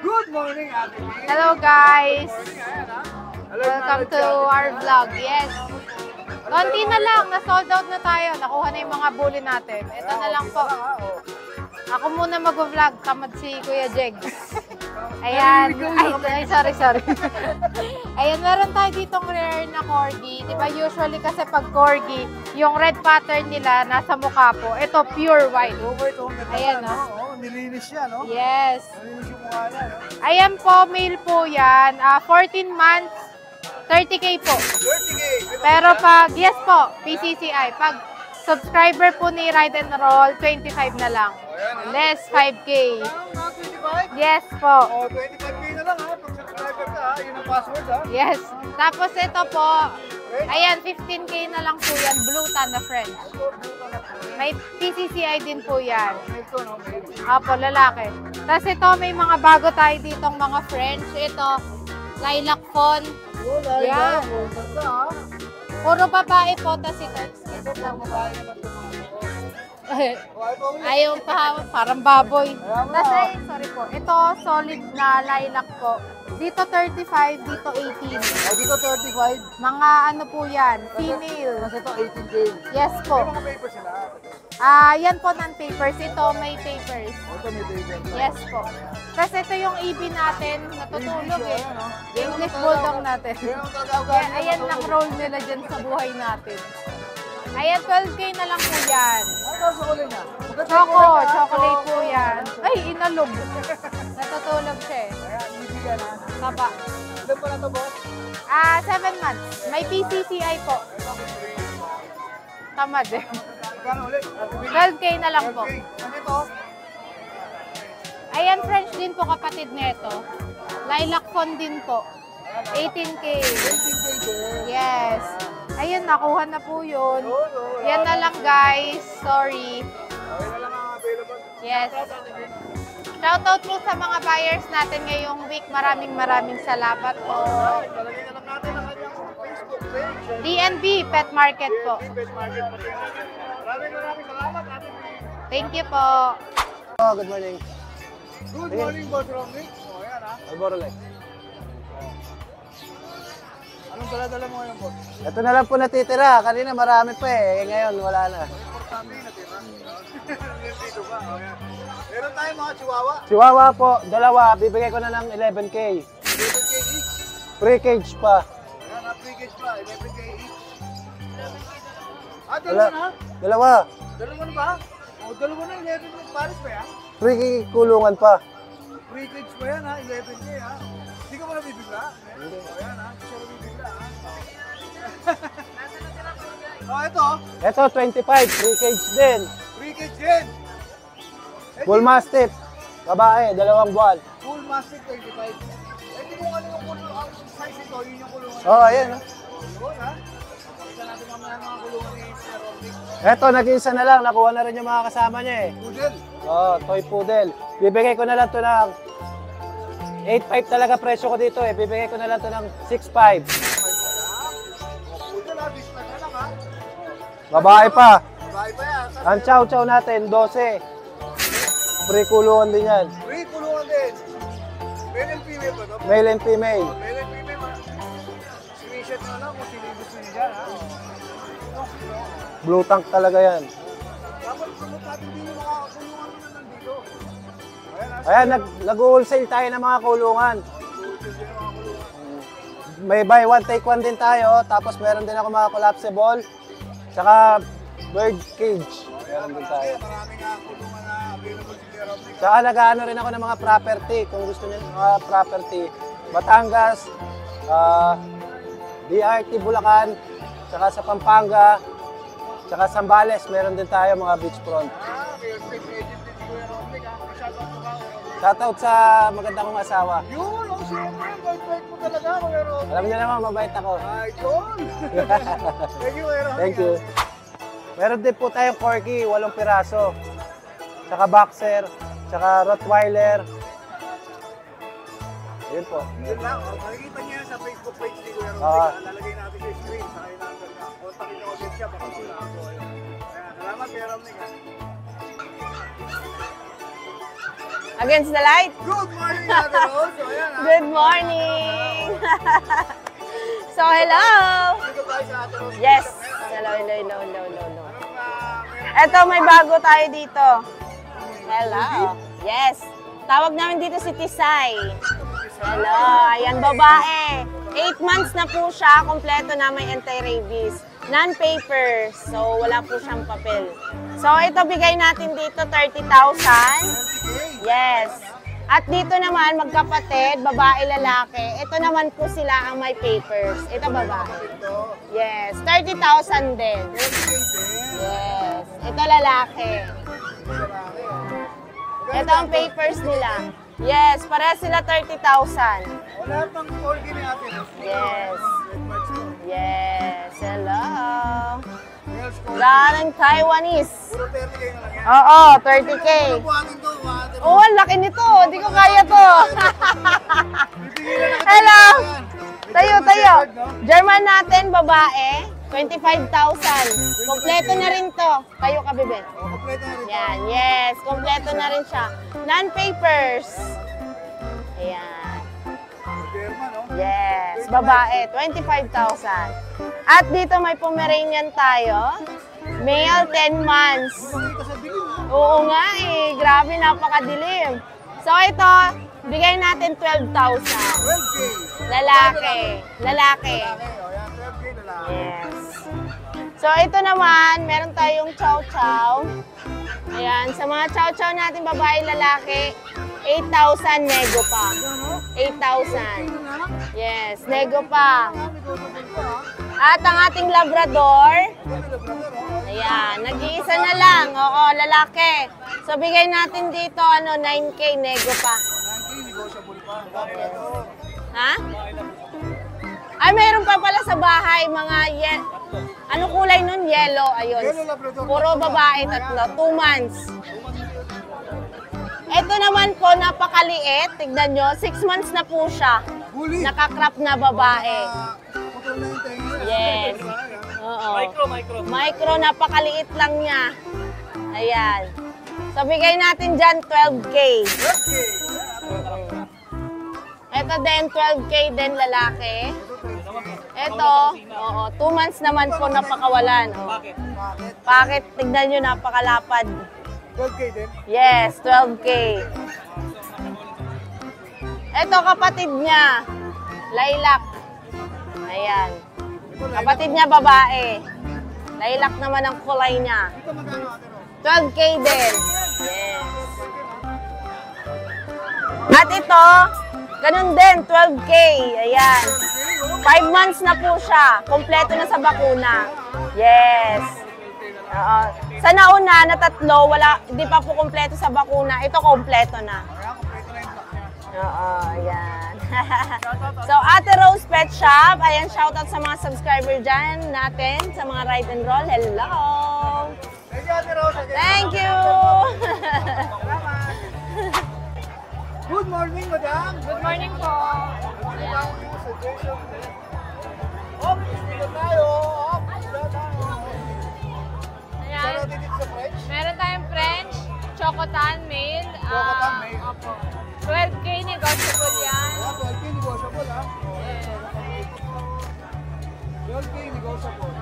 Good morning, Ate May. Hello guys! Hello, Welcome to our vlog. Yes. Konti na lang, na-sold out na tayo. Nakuha na yung mga bully natin. Ito na lang po. Ako muna mag-vlog, tamad si Kuya Jegs. Ayan. Ay, sorry. Ayan, meron tayo ditong rare na corgi. Diba usually kasi pag corgi, yung red pattern nila nasa mukha po. Ito, pure white. Ayan, no? Nilinis siya, no? Yes. Nilinis yung mukha niya, no? Ayan po, male po yan. 14 months, 30K po. 30K. Pero pag, yes po, PCCI. Pag subscriber po ni Ride and Roll, 25 na lang. Less 5K. Mga 25? Yes po. Oh, 25K na lang, ha? Pag subscriber ka, ha? Yun ang password, ha? Yes. Tapos ito po, ayan, 15K na lang po yan. Blue Tan na French. May PCCI din po yan. Ito, no? Apo, lalaki. Tapos ito, may mga bago tayo ditong mga French. Ito, lilac fawn. Yan. Ganda, ha? Puro babae po, tapos ito. Ito lang babae naman ito, mga Ayaw pa, parang baboy. Tapos ay, sorry po. Ito, solid na lilac po. Dito 35, dito 18. Ay, dito 35. Mga ano po yan, female. Kasi ito 18K. Yes po. May mga paper sila. Yan po non-papers. Ito may papers. Ito may paper. Yes po. Tapos ito yung EB natin, natutulog eh. English Bulldog natin. Kaya ayan lang role nila dyan sa buhay natin. Ayan, 12K na lang po yan. Ano sa kulay niya? Chocolate po yan. Ay, inalog. Natutulog siya eh. Ayan, ibigyan, ha? Taba. Ilan pa na ito, boss? 7 months. May PCCI po. Tamad eh. Kano ulit? 12K na lang po. Ano ito? Ayan, French din po kapatid nito. Lilac fawn din po. 18K. 18K din. Yes. Ayun, nakuha na po yun. Yan na lang guys. Sorry. Okay na lang ang available. Yes. Shoutout po sa mga buyers natin ngayong week. Maraming salamat po. Talagay na lang natin ang kanyang Facebook page. DNB Pet Market po. Pet Market po. Maraming salamat, Ate P. Thank you po. Oh, good morning. Good morning, Boss Romney. O, yan, ha? Alborole. Anong dala-dala mo ngayon, Boss? Ito na lang po natitira. Kanina marami pa eh. Ngayon wala na. Importante yung natira. Dito ba? O, yan. Meron tayong mga chihuahua. Chihuahua po, dalawa. Bibigay ko na ng 11K. 11K each. Pre-cage pa. Yan, pre-cage pa. 11K each. Dalawa na? Dalawa. Dalawa na ba? O, dalawa na. 11 pares pa yan? Pre-kulungan pa. Pre-cage pa yan, ha? 11K, ha? Hindi ka ba nabibigla? Hindi. O, yan, ha? Hindi siya nabibigla, ha? Ito. Ito, 25. Pre-cage din. Pre-cage din. Full Mastiff. Babae, 2 buwan. Full Mastiff 25. Hindi mo ano yung kulungan. Ang size ito, yun yung kulungan. Oh, ayan. Yun, ha? Pakita natin mamaya mga kulungan ni Sir Romney. Ito, nag-isa na lang. Nakuha na rin yung mga kasama niya eh. Poodle. Oh, toy poodle. Bibigay ko na lang to ng 8.5 talaga presyo ko dito eh. Bibigay ko na lang to ng 6.5. Poodle, ha? Display na lang, ha? Babae pa. Babae pa yan. Ang chow-chow natin, 12. Pre-kulungan din yan. Free kulungan din. Male and female ba ito? Male and female. Male and female, ha? Screenshot nyo lang kung sino yung gusto niyo dyan, ha? Blue tank talaga yan. Dapat promote natin din yung mga kulungan na nandito. Ayan, ha? Ayan, nag-wholesale tayo ng mga kulungan. Poodle din yung mga kulungan. May buy one, take one din tayo. Tapos meron din ako mga collapsible. Tsaka bird cage. Meron din tayo. Marami nga kulungan na available si Sir Romney. Tsaka nag-ano rin ako ng mga property. Kung gusto niyo ng mga property. Batangas, DRT Bulacan, tsaka sa Pampanga, tsaka Zambales. Meron din tayo mga beachfront. May agent din si Kuya Romney, ha? Shoutout mo ba, Kuya Romney? Shoutout sa maganda kong asawa. Yun, ang siyempre, bait-bait mo talaga, Kuya Romney. Alam niyo naman, mabait ako. Ay, yun. Thank you, Kuya Romney. Thank you. Meron din po tayong corgi, 8 piraso. Tsaka boxer, tsaka Rottweiler. Yun po. Yun lang, makikita niyo yan sa Facebook page ni Kuya Romney. Lalagay natin sa screen, sa kayo number na. Kontakin niyo ulit siya, baka sila ako. Kaya salamat, Kuya Romney. Against the light? Good morning, Ate Rose. So, ayan, ha? Good morning! So, hello! Dito tayo sa Ate Rose. Yes! Hello. Meron? Eto, may bago tayo dito. Hello. Yes. Tawag namin dito si Tisay. Hello. Ayan, babae. 8 months na po siya. Kompleto na may anti-rabies. Non-paper. So, wala po siyang papel. So, ito bigay natin dito 30,000. Yes. At dito naman, magkapatid, babae, lalaki. Ito naman po sila ang may papers. Ito babae. Yes. 30,000 din. Yes. Ito lalaki. Ito ang papers nila. Yes, pareha sila 30,000. Lahat ng corgi ni Ate Rose. Yes. Yes. Hello. Girls corgi. Galing Taiwanese. Puro 30K na lang yan. Oo, 30K. Ano buhatin to, Ate Rose? Oo, ang laki nito. Hindi ko kaya to. Bibigyan na lang Hello. yan. Tayo. German natin, babae. 25,000. Kompleto na rin to. Kayo ka, bebe. Kompleto na rin. Yan, yes. Kompleto na rin siya. Non-papers. Ayan. German, no? Yes. Babae, 25,000. At dito may Pomeranian tayo. Male, 10 months. Makita sa dilim, ha? Oo nga eh. Grabe, napakadilim. So ito, bigay natin 12,000. 12K. Lalaki. Lalaki, o yan, 12K lalaki. Yes. So ito naman, meron tayong chow-chow. Ayan, sa mga chow-chow natin, babae, lalaki, 8,000 nego pa. 8,000. Yes, nego pa. At ang ating Labrador, ayan, nag-iisa na lang. Oo, lalaki. So bigay natin dito, 9K nego pa. Ha? Ay, mayroon pa pala sa bahay, mga ano kulay nun? Yellow, ayun. Puro babae, 3, 2 months. Ito naman po, napakaliit. Tignan nyo, 6 months na po siya. Huli. Nakakrap na babae. Putol na yung tenga. Yes. Oo. Micro, napakaliit lang niya. Ayan. So, bigay natin dyan 12K. 12K. Ito din, 12K din lalaki. Ito, 2 months naman po napakawalan. Bakit? Bakit? Tignan nyo, napakalapad. 12K din? Yes, 12K. Ito, kapatid niya. Lilac. Ayan. Kapatid niya, babae. Lilac naman ang kulay niya. Ito magkano, Ate Rose? 12K din. Yes. At ito, ganun din, 12K. Ayan. 5 months na po siya. Kompleto na sa bakuna. Yes. Oo. Sa nauna na 3, hindi pa po kompleto sa bakuna. Ito kompleto na. Kaya kompleto na yung pack niya. Oo, ayan. So, Ate Rose Pet Shop. Ayan, shoutout sa mga subscriber dyan natin, sa mga ride and roll. Hello! Thank you, Ate Rose. Thank you! Salamat. Good morning, madam. Good morning po. Ayan. Hop, dito tayo. Hop, dito tayo. Ayan. Sarap din dito sa French. Meron tayong French, Chocotan Male. Chocotan Male. Opo. 12K negotiable yan. Ayan, 12K negotiable, ha? Yes. 12K negotiable.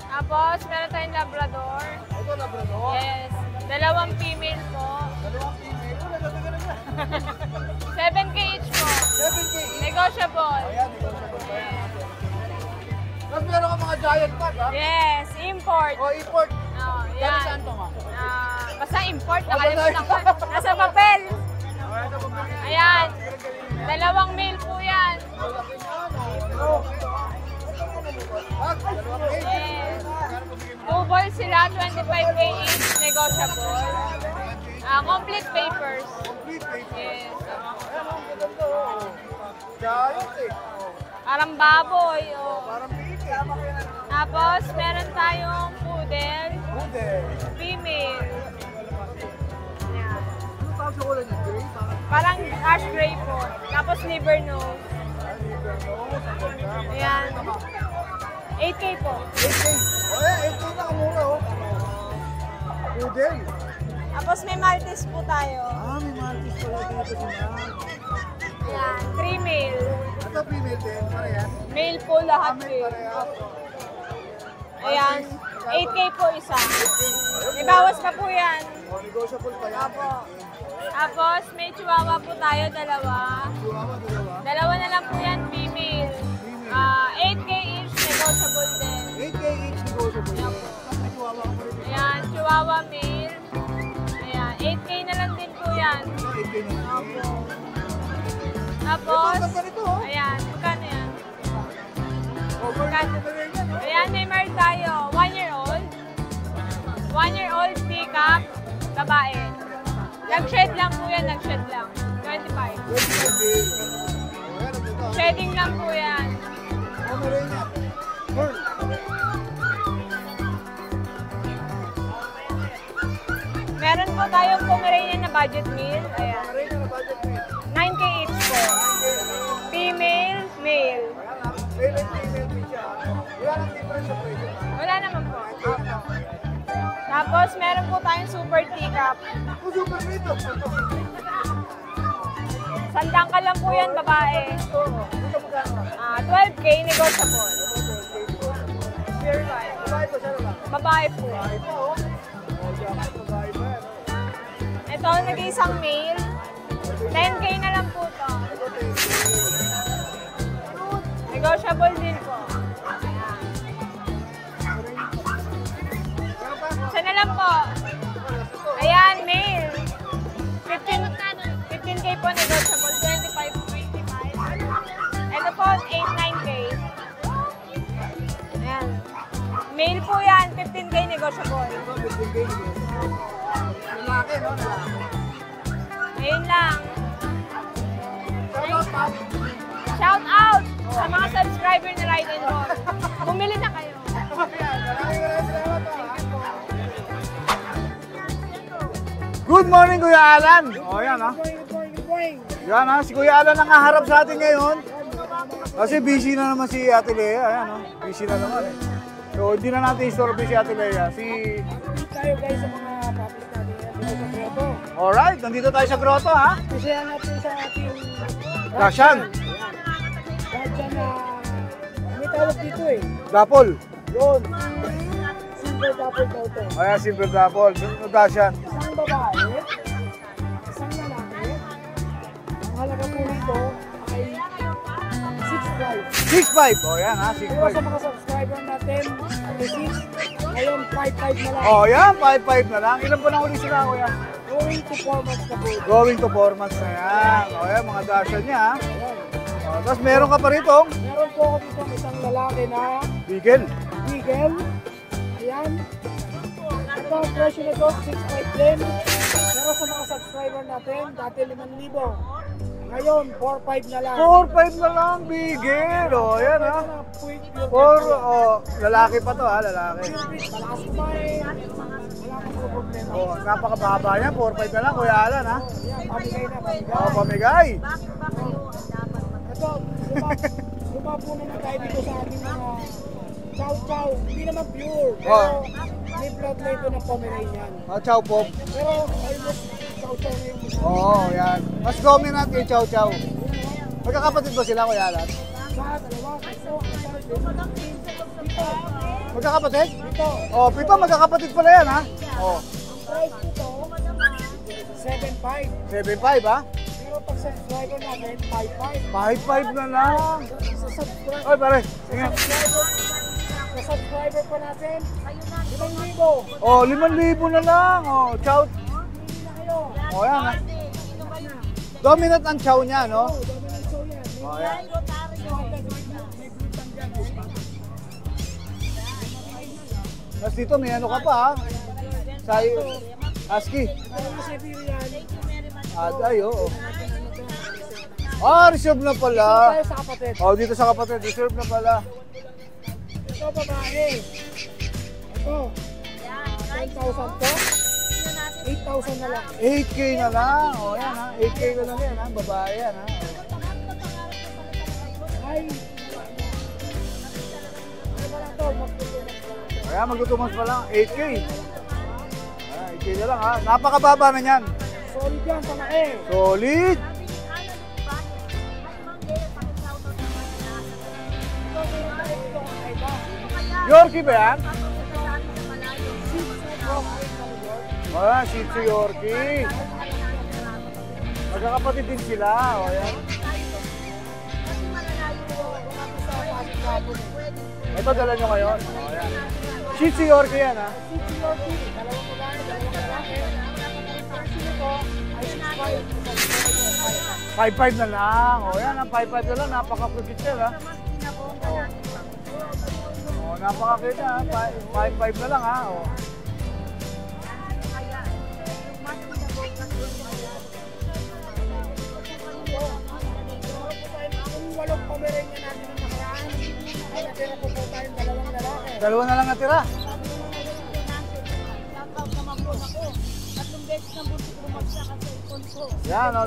Tapos, meron tayong Labrador. Ito, Labrador. Yes. 2 female po. Dalawang female. Wala, dagdagan na. 7K each po. 7K each. Negotiable. Ayan, negotiable pa yan. Tapos meron ka mga giant pack, ha? Yes, import. O, import. Oh, Dari yan. saan to, ma? Basta import, Oh, nakalimutan ko. basta- Nasa papel. Ayan, ito, pag- Ayan. 2 male po yan. Malaki na, no? Pack, dalawang cage. Yes. Magkano po bigay mo? 2 balls sila, 25K each, negotiable. Complete papers. Complete cage. Yes. Ayan, ang ganda to. Giant, eh. Parang baboy. Oh. Parang pig, eh. Tapos, meron tayong poodle, Poodle. female. Ayan. Ano tawag sa kulay niya? Gray? Parang ash gray po. Tapos liver nose. Ayan. 8K po. 8K. O, ayan, 8K na kamura, oh. Poodle. Tapos may Maltese po tayo. Ah, may Maltese pala dito si ma'am. Ayan, 3 male. Ito female din, parehan. Male po lahat May eh. parehan. Ayan, 8K po isa. May bawas pa po yan. Oh, negotiable pa yan. Tapos may chihuahua po tayo, dalawa. Chihuahua, dalawa. Dalawa na lang po yan, female. 8K each, negotiable din. 8K each negotiable. May chihuahua ka pa rin. Ayan, chihuahua male. Ayan, 8K na lang din po yan. 8K na lang. Tapos, Ito, ganda nito, oh. ayan, magkano yan? Oh, Magkano? Ayan, may mark tayo. 1-year-old. 1-year-old teacup, babae. Nag-shed lang po yan, nag-shed lang. 25. 25K. Oh, yan, ito. Shedding lang po yan. Pomeranian. Pearl. Meron po tayong Pomeranian na budget meal. Ayan. Pomeranian na budget meal. 9K each po. Female, male. Ayan, ah. Male and female din siya. Wala nang difference sa presyo. Wala naman po. Tapos meron po tayong super teacup. Oh, super dito. Sandang ka lang po yan, babae. Ito magkano? 12K negotiable. Pure white. Babae pa siya naman. Babae po. Babae pa, oh. Oh, diyan, babae pa yan, oh. Ito, nag-iisang male. 10K na lang po to. Negotiable din po. Isa na lang po. Ayan, male. 15K po negotiable. 25. Ito po, 8-9K. Ayan. Male po yan, 15K negotiable. Lalaki, no? Lalaki. Ayun lang. Shout out, Shout out sa mga subscriber na Ride and Roll. Bumili na kayo. Good morning, Kuya Alan. O, yan ha. Yan ha, si Kuya Alan ang haharap sa atin ngayon. Kasi busy na naman si Ate Lea. Ayan ha, busy na naman eh. So, hindi na natin istorbo si Ate Lea. Tayo guys sa mga public natin dito sa Grotto. Alright, nandito tayo sa grotto ha. Kasi natin sa ating Dashan, kahit dyan na may tawag dito eh. Dapol. Yun. Silver double daw to. Ayan, Silver Dapol. Dashan. Isang babae, isang lalaki. Ang halaga po nito ay 6.5. 6'5". O, yan ha, Pero sa 6'5". mga subscriber natin, 6, ngayon 5.5 na lang. O, yan, 5'5" na lang. Ilan po na uli sila, Kuya? Going to 4 months na po. Going to 4 months na yan. O, yan, mga Dashan niya ha. Ayan. O, tapos meron ka pa rito, Meron po ako dito isang lalaki na Beagle. Beagle. Ayan. Ito ang presyo nito, 6.5 din. Pero sa mga subscriber natin, dati 5,000. Ngayon, 4.5 na lang. 4'5" na lang, Beagle. O, yan ha. Lalaki pa to ha, lalaki. Malakas kumain. Wala kang problema. O, napakababa niya, 4'5" na lang, Kuya Alan ha. Ayan, pamigay na, pamigay. O, pamigay. Ito, lumapo naman tayo dito sa ating mga chow-chow. Hindi naman pure. Pero may bloodline to ng Pomeranian. O, chow po. Pero almost chow-chow na yung gusto. Oo, yan. Mas dominant yung chow chow. Magkakapatid ba sila, Kuya Alan? Sa dalawa, ito, dito. Magkakapatid? Dito. O, pito, magkakapatid pala yan ha. O, Ang price nito, 7.5. 7'5" ha. Pero pag subscriber natin, 5.5. 5'5" na lang. Sa subscriber, Oy, pare. Sige. sa subscriber pa natin, 5,000. O, 5,000 na lang. O, chow. Hindi na kayo. O, yan ha. Dominant ang chow niya, no? Oh, dami ng show yan. O, yan. May butang dyan. Tapos dito, may ano ka pa ha. Sa Husky. Pero sa Siberian, Ay, oo. Ah, reserve na pala. tayo sa kapatid. O, dito sa kapatid, reserve na pala. Ito babae. Ito. 10,000 to. 8,000 na lang. 8K na lang. O, yan ha. 8K na lang yan ha. Babae yan ha. Ay. Ano ba na to? Kaya magtutumas pa lang. 8K. 8K na lang ha. Napakababa na niyan. Solid yan, palaki. Solid. Yorkie ba yan? Ah, Shih Tzu Yorkie. Magkakapatid din sila. O, yan. Ito, dala nyo ngayon. O, yan. Shih Tzu Yorkie yan, ha? Shih Tzu Yorkie, dalawang babae, dalawang lalaki. Ang sino ko ay 6'5". 5'5 na lang. O, yan. Ang 5'5 na lang. Napaka-cute yan, ha? O, napaka-cute na, ha? 5'5 na lang, ha? O. Kung walong pomeranya natin ang nakaraan, ay natira po po tayong dalawang lalaki. Dalawa na lang natira. Yan, o.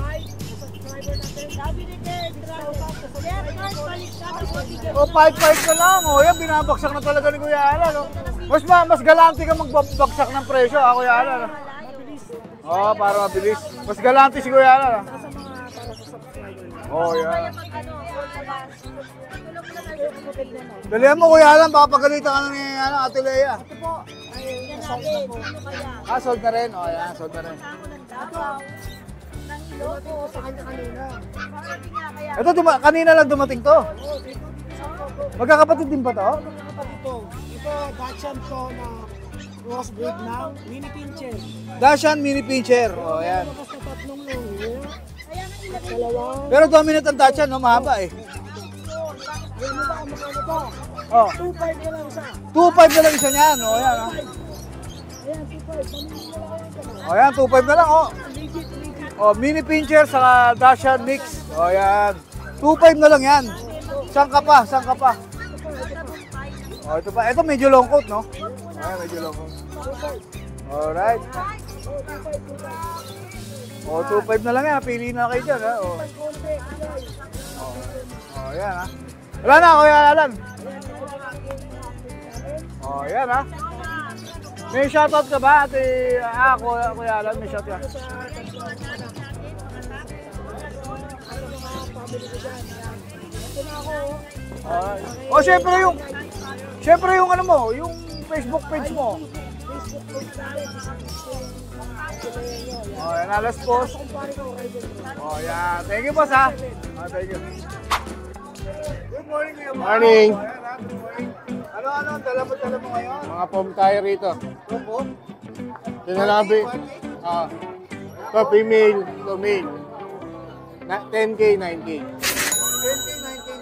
O, 5'5 na lang. O, yan, binabaksak na talaga ni Kuya Alan. O. Mas galante ka magbabagsak ng presyo, ha, Kuya Alan. O, para mabilis. Mas galante si Kuya Alan. O, yan. Dalihan mo, Kuya Alan, baka pagalitan ka na ni Ate Lea. Ito po, ay nasold na po. Ah, sold na rin. O, yan, sold na rin. Ito po sa kanya kanina. Ito, kanina lang dumating to. Magkakapatid din ba to? Kapatid to. Ito, Dachshund to na crossbreed ng mini pincher. Dachshund Mini Pincher. O, yan. Tapos na tatlong long hair. Dalawang. Pero dominant ang Dachshund, no? Mahaba eh. Ayan mo ba kung magkano to? Oh, 2.5 na lang isa. 2.5 na lang isa niyan. O, yan. O, Ayan, 2.5. Mamili mo lang kayo. o yan, 2.5 na lang. O, Legit. o Mini Pincher sa Dachshund Mix. O, yan. 2.5 na lang yan. Saan ka pa? Saan ka pa? O, ito pa. Ito medyo long coat, no? Ayan, medyo long coat. Alright. O, 2.5 na lang yan. Pili na kayo dyan, ha? O, yan, ha? Wala na, Kuya Alan. O, yan, ha? May shoutout ka ba, Ate? Kuya Alan, may shoutout. O, syempre yung ano mo, yung Facebook page mo. O, yan, alas post. O, yan. Thank you, boss, ha? O, thank you. Good morning, Kuya Boss. Morning. O, yan, ha? Good morning. Ano, dala mo ngayon? Mga pom tayo rito. Opo. Tinalabi. Ito female, ito male. 10K, 9K. 20, 19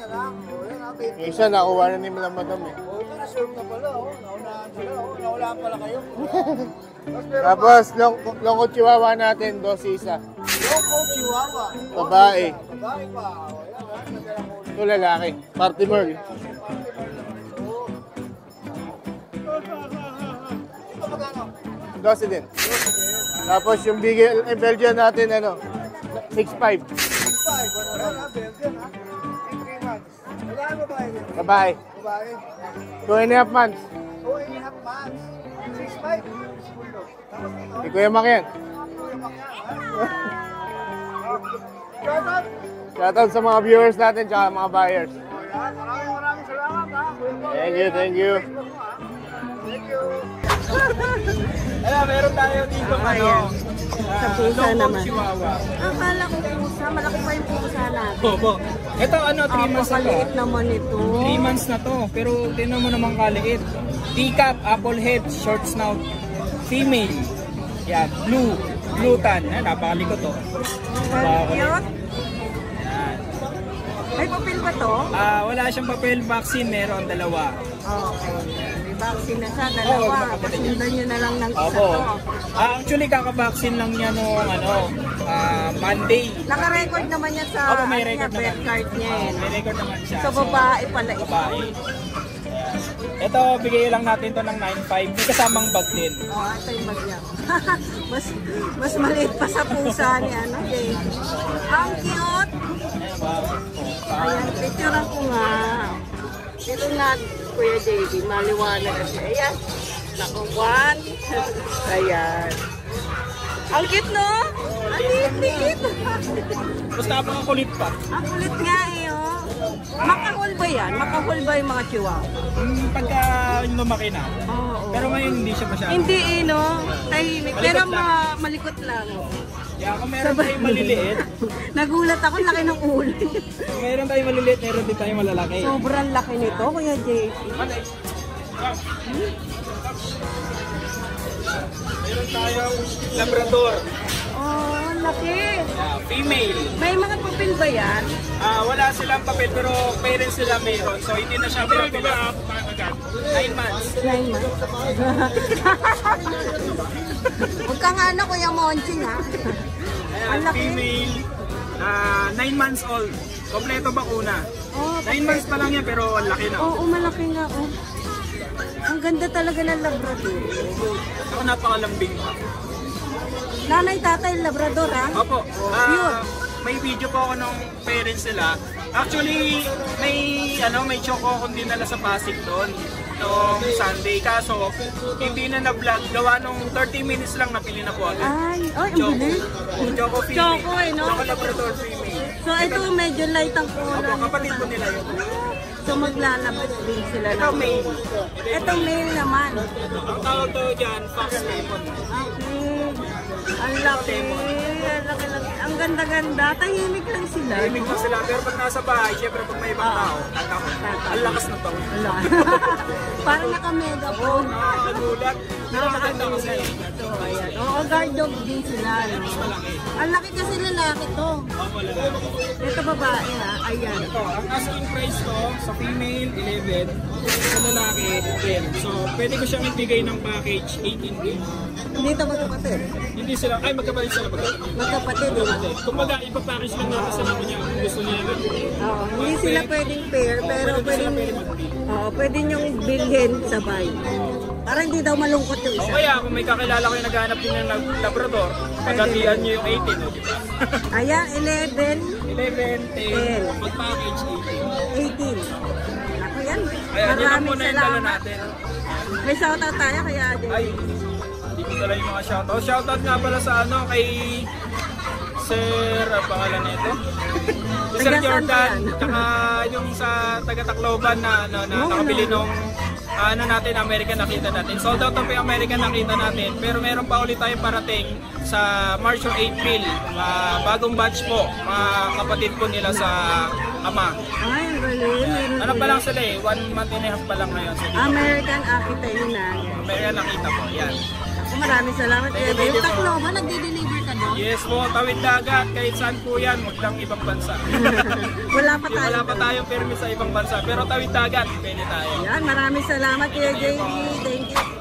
na lang. O, yan, ha? Yung isa nakuha na ni Madam eh. O, ito na-serve na pala, o. Naunahan sila, o. Naunahan pala kayo. Tapos, long chihuahua natin, 12 isa. Loco Chihuahua. Babae. Babae pa. O, yan, ha? Nagdala ko. Ito lalaki. Party Merl. Ito magkano? 12 din. Tapos yung Belgian natin, 6'5". 6'5". Ano yan, ha? Belgian, ha? In 3 months. Wala ang babae din. Babae. Babae. 2.5 months. 2.5 months. 6'5". Tapos ito. Si Kuya Mac yan. Shoutout. Shoutout sa mga viewers natin tsaka mga buyers. O, yan. Maraming salamat, ha? Kuya Bob. Thank you, thank you. Thank you. Alam, meron tayo dito Sa pusa naman. Chihuahua. Akala ko pusa, malaki pa yung pusa natin. Opo. Ito 3 months na to. Napakaliit naman ito. 3 months na to, pero tingnan mo naman kaliit. Teacup, apple head, short snout, female. Yan, blue tan. Napakalikot to. Cute. May papel ba to? Wala siyang papel, vaccine, meron 2. Okay. May vaccine na siya, dalawa. Pasundan nyo na lang ng isa Opo. to. Actually, kaka-vaccine lang niya nung Monday. Naka-record naman yan sa Opo, may record birth naman. card niya. May record naman siya. So, babae pala ito. Babae. Ito, bigay lang natin to ng 9.5. May kasamang bag din. Oh, ito yung bag niya. mas maliit pa sa pusa ni eh. Ang cute! Ayan, picturean ko nga. Ito nga, Kuya JD, maliwanag kasi. Ayan, naku, 1. Ayan. Ang cute, no? Ang liit. Basta napakakulit pa. Ang kulit nga eh, oh. Makahol ba yan? Makahol ba yung mga chihuahua? Pagka lumaki na. Oo. Pero ngayon hindi siya masyado. Hindi eh, no? Tahimik. Malikot Pero lang. malikot lang. Kaya kung meron tayong maliliit, Nagulat ako, laki ng ulo. kung meron tayong maliliit, meron din tayong malalaki. Sobrang laki nito, Kuya JC. Meron tayong Labrador. Oh, ang laki. Female. May mga papel ba yan? Wala silang papel pero parents sila meron. So hindi na siya pinapila. 9 months. 9 months. Huwag ka nga ano, Kuya Monching, ha? Ayan, Ang laki. female. 9 months old. Kompleto bakuna. Oh, 9 months pa lang yan pero ang laki na. Oo, malaki nga, oh. Ang ganda talaga ng Labrador. Ako napakalambing pa. Nanay, tatay, Labrador, ha? Opo. Pure. May video po ako ng parents nila. Actually, may choco akong dinala sa Pasig doon noong Sunday. Kaso, hindi na na-vlog. Gawa nung 30 minutes lang napili na po agad. Ay, ang bilis. Choco female. Choco, eh, no? Choco Labrador female. So, ito medyo light ang Opo, color. kapatid po nila yun. So, maglalabas din sila. Ito male. Ito male naman. Ang tawag to dyan, Fox Lemon. Okay. Ang laki. Ang laki. Ang ganda-ganda. Tahimik lang sila. Tahimik lang sila. Pero pag nasa bahay, syempre pag may ibang tao, tatakot. Ang lakas na to. Wala. Parang naka-megaphone. Nakakagulat. Nakakaganda kasi. Ito, ayan. Oo, guard dog din sila. No? Ang laki kasi lalaki to. Ito babae, ha? Ayan. Ito, ang asking price ko sa female, 11. Sa lalaki, 10. So, pwede ko siyang ibigay ng package, 18K. Hindi ito magkapatid. Hindi sila, ay magkapalit sila Magkapatid, di ba? Kumbaga, ipapackage lang natin sila kung kung gusto nila ganun. Oo, hindi sila pwedeng pair, pero pwedeng, pwede niyong bilhin sabay. Para hindi daw malungkot yung O isa. kaya, kung may kakilala ko yung naghahanap din ng Labrador, pagkatian nyo yung 18, o diba? Ayan, 11, 11, 10, mag-package 18. 18. Ako yan. Kaya, yun lang Maraming muna yung dala salamat. natin. May shoutout tayo kaya Ay, hindi ko dala yung mga shoutout. Shoutout nga pala sa kay Sir, ang pangalan nito? Sir Taga saan Jordan, ba yan? tsaka yung sa taga-Tacloban na nakabili nung natin, American nakita natin. Sold out na po yung American nakita natin. Pero meron pa ulit tayong parating sa March or April. Bagong batch po, mga kapatid po nila sa ama. Ay, ang galing. Meron Ano pa lang sila 1 month and a half pa lang ngayon. So, American Aquitaine. American nakita po, yan. Ako maraming salamat. Thank you, Yung Tacloban, nagde-deliver ka doon? Yes po, tawid dagat, kahit saan po yan, huwag lang ibang bansa. Wala pa tayo. Wala pa tayong permit sa ibang bansa, pero tawid dagat, pwede tayo. Yan, maraming salamat Kuya JD. Thank you.